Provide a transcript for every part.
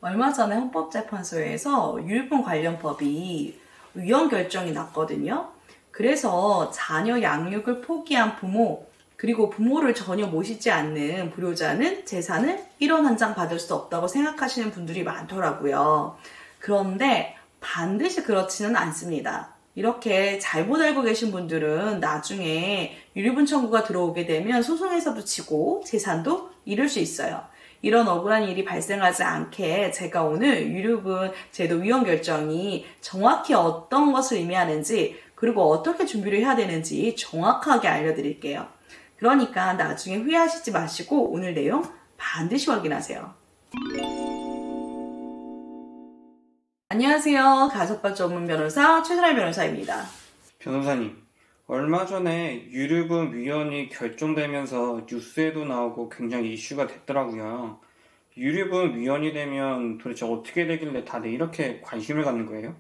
얼마 전에 헌법재판소에서 유류분 관련 법이 위헌 결정이 났거든요. 그래서 자녀 양육을 포기한 부모, 그리고 부모를 전혀 모시지 않는 불효자는 재산을 1원 한 장 받을 수 없다고 생각하시는 분들이 많더라고요. 그런데 반드시 그렇지는 않습니다. 이렇게 잘못 알고 계신 분들은 나중에 유류분 청구가 들어오게 되면 소송에서도 지고 재산도 잃을 수 있어요. 이런 억울한 일이 발생하지 않게 제가 오늘 유류분 제도 위헌 결정이 정확히 어떤 것을 의미하는지, 그리고 어떻게 준비를 해야 되는지 정확하게 알려드릴게요. 그러니까 나중에 후회하시지 마시고 오늘 내용 반드시 확인하세요. 안녕하세요. 가족법 전문 변호사 최선할 변호사입니다. 변호사님, 얼마 전에 유류분 위헌이 결정되면서 뉴스에도 나오고 굉장히 이슈가 됐더라고요. 유류분 위헌이 되면 도대체 어떻게 되길래 다들 이렇게 관심을 갖는 거예요?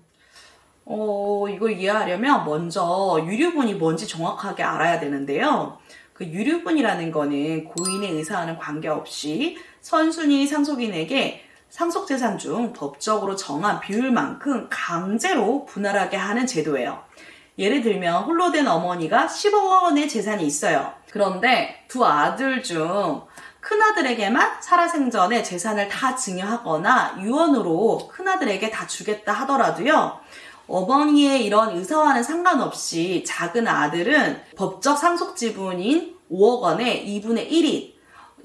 이걸 이해하려면 먼저 유류분이 뭔지 정확하게 알아야 되는데요. 그 유류분이라는 거는 고인의 의사와는 관계없이 선순위 상속인에게 상속재산 중 법적으로 정한 비율만큼 강제로 분할하게 하는 제도예요. 예를 들면 홀로 된 어머니가 10억 원의 재산이 있어요. 그런데 두 아들 중 큰아들에게만 살아생전에 재산을 다 증여하거나 유언으로 큰아들에게 다 주겠다 하더라도요. 어머니의 이런 의사와는 상관없이 작은 아들은 법적 상속 지분인 5억 원의 2분의 1인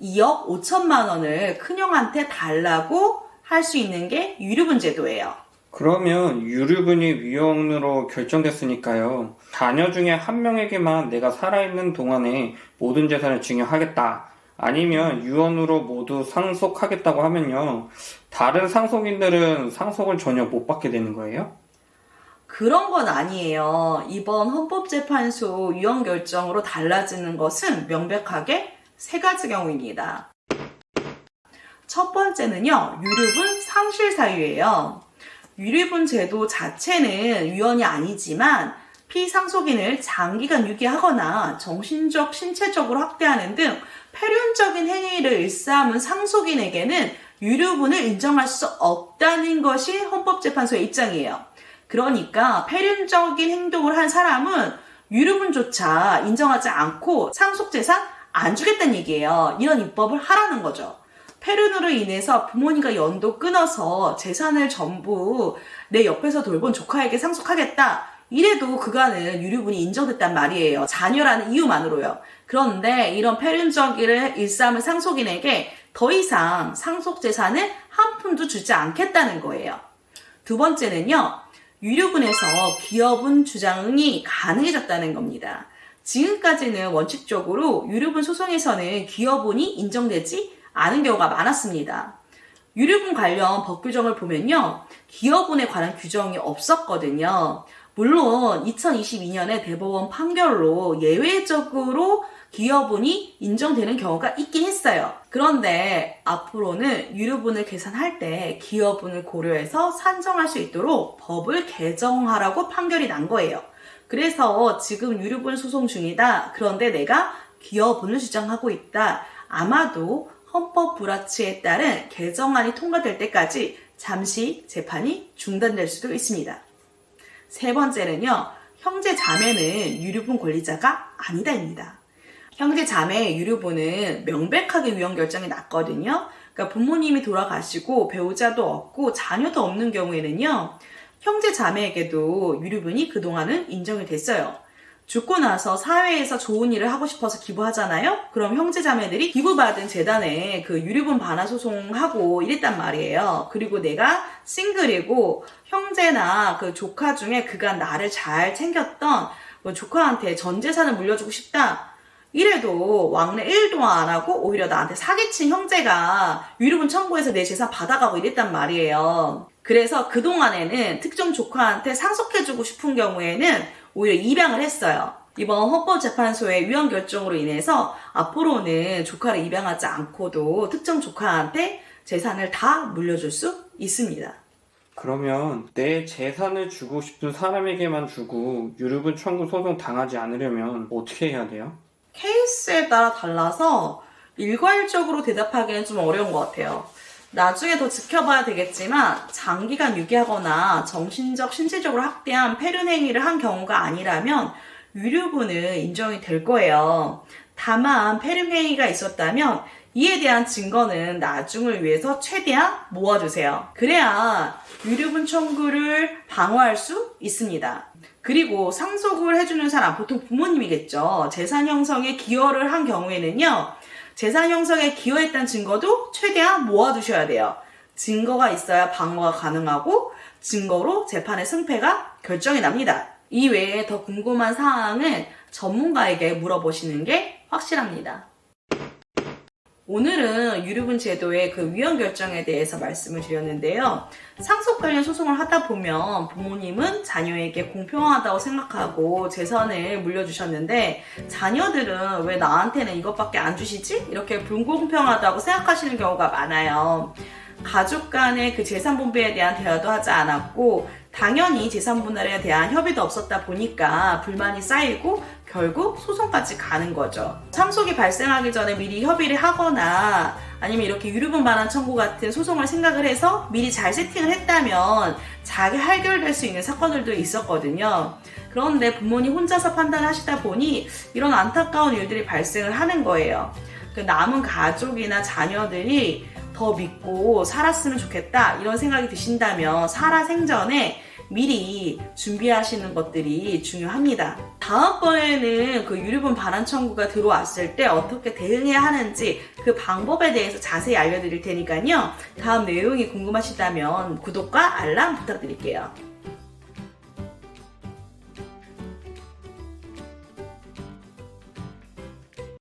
2억 5천만 원을 큰형한테 달라고 할 수 있는 게 유류분 제도예요. 그러면 유류분이 위헌으로 결정됐으니까요. 자녀 중에 한 명에게만 내가 살아있는 동안에 모든 재산을 증여하겠다. 아니면 유언으로 모두 상속하겠다고 하면요. 다른 상속인들은 상속을 전혀 못 받게 되는 거예요? 그런 건 아니에요. 이번 헌법재판소 위헌 결정으로 달라지는 것은 명백하게 세 가지 경우입니다. 첫 번째는요, 유류분 상실 사유예요. 유류분 제도 자체는 위헌이 아니지만 피상속인을 장기간 유기하거나 정신적, 신체적으로 학대하는 등 폐륜적인 행위를 일삼은 상속인에게는 유류분을 인정할 수 없다는 것이 헌법재판소의 입장이에요. 그러니까 폐륜적인 행동을 한 사람은 유류분조차 인정하지 않고 상속재산 안 주겠다는 얘기예요. 이런 입법을 하라는 거죠. 폐륜으로 인해서 부모님과 연도 끊어서 재산을 전부 내 옆에서 돌본 조카에게 상속하겠다. 이래도 그간은 유류분이 인정됐단 말이에요. 자녀라는 이유만으로요. 그런데 이런 폐륜적인 일삼은 상속인에게 더 이상 상속재산을 한 푼도 주지 않겠다는 거예요. 두 번째는요. 유류분에서 기여분 주장이 가능해졌다는 겁니다. 지금까지는 원칙적으로 유류분 소송에서는 기여분이 인정되지 않은 경우가 많았습니다. 유류분 관련 법 규정을 보면요. 기여분에 관한 규정이 없었거든요. 물론 2022년에 대법원 판결로 예외적으로 기여분이 인정되는 경우가 있긴 했어요. 그런데 앞으로는 유류분을 계산할 때 기여분을 고려해서 산정할 수 있도록 법을 개정하라고 판결이 난 거예요. 그래서 지금 유류분 소송 중이다. 그런데 내가 기여분을 주장하고 있다. 아마도 헌법 불합치에 따른 개정안이 통과될 때까지 잠시 재판이 중단될 수도 있습니다. 세 번째는요. 형제 자매는 유류분 권리자가 아니다입니다. 형제 자매의 유류분은 명백하게 위헌 결정이 났거든요. 그러니까 부모님이 돌아가시고 배우자도 없고 자녀도 없는 경우에는요. 형제 자매에게도 유류분이 그동안은 인정이 됐어요. 죽고 나서 사회에서 좋은 일을 하고 싶어서 기부하잖아요? 그럼 형제 자매들이 기부받은 재단에 그 유류분 반환 소송하고 이랬단 말이에요. 그리고 내가 싱글이고 형제나 그 조카 중에 그간 나를 잘 챙겼던 조카한테 전 재산을 물려주고 싶다. 이래도 왕래 1도 안 하고 오히려 나한테 사기친 형제가 유류분 청구해서 내 재산 받아가고 이랬단 말이에요. 그래서 그동안에는 특정 조카한테 상속해주고 싶은 경우에는 오히려 입양을 했어요. 이번 헌법재판소의 위헌 결정으로 인해서 앞으로는 조카를 입양하지 않고도 특정 조카한테 재산을 다 물려줄 수 있습니다. 그러면 내 재산을 주고 싶은 사람에게만 주고 유류분 청구 소송 당하지 않으려면 어떻게 해야 돼요? 케이스에 따라 달라서 일괄적으로 대답하기는 좀 어려운 것 같아요. 나중에 더 지켜봐야 되겠지만 장기간 유기하거나 정신적, 신체적으로 학대한 폐륜 행위를 한 경우가 아니라면 유류분은 인정이 될 거예요. 다만 폐륜 행위가 있었다면 이에 대한 증거는 나중을 위해서 최대한 모아주세요. 그래야 유류분 청구를 방어할 수 있습니다. 그리고 상속을 해주는 사람, 보통 부모님이겠죠. 재산 형성에 기여를 한 경우에는요, 재산 형성에 기여했다는 증거도 최대한 모아두셔야 돼요. 증거가 있어야 방어가 가능하고 증거로 재판의 승패가 결정이 납니다. 이 외에 더 궁금한 사항은 전문가에게 물어보시는 게 확실합니다. 오늘은 유류분 제도의 그 위헌 결정에 대해서 말씀을 드렸는데요. 상속 관련 소송을 하다 보면 부모님은 자녀에게 공평하다고 생각하고 재산을 물려주셨는데 자녀들은 왜 나한테는 이것밖에 안 주시지? 이렇게 불공평하다고 생각하시는 경우가 많아요. 가족 간의 그 재산 분배에 대한 대화도 하지 않았고 당연히 재산 분할에 대한 협의도 없었다 보니까 불만이 쌓이고 결국 소송까지 가는 거죠. 상속이 발생하기 전에 미리 협의를 하거나 아니면 이렇게 유류분 반환 청구 같은 소송을 생각을 해서 미리 잘 세팅을 했다면 잘 해결될 수 있는 사건들도 있었거든요. 그런데 부모님 혼자서 판단하시다 보니 이런 안타까운 일들이 발생을 하는 거예요. 그 남은 가족이나 자녀들이 더 믿고 살았으면 좋겠다 이런 생각이 드신다면 살아생전에 미리 준비하시는 것들이 중요합니다. 다음번에는 그 유류분 반환 청구가 들어왔을 때 어떻게 대응해야 하는지 그 방법에 대해서 자세히 알려드릴 테니까요. 다음 내용이 궁금하시다면 구독과 알람 부탁드릴게요.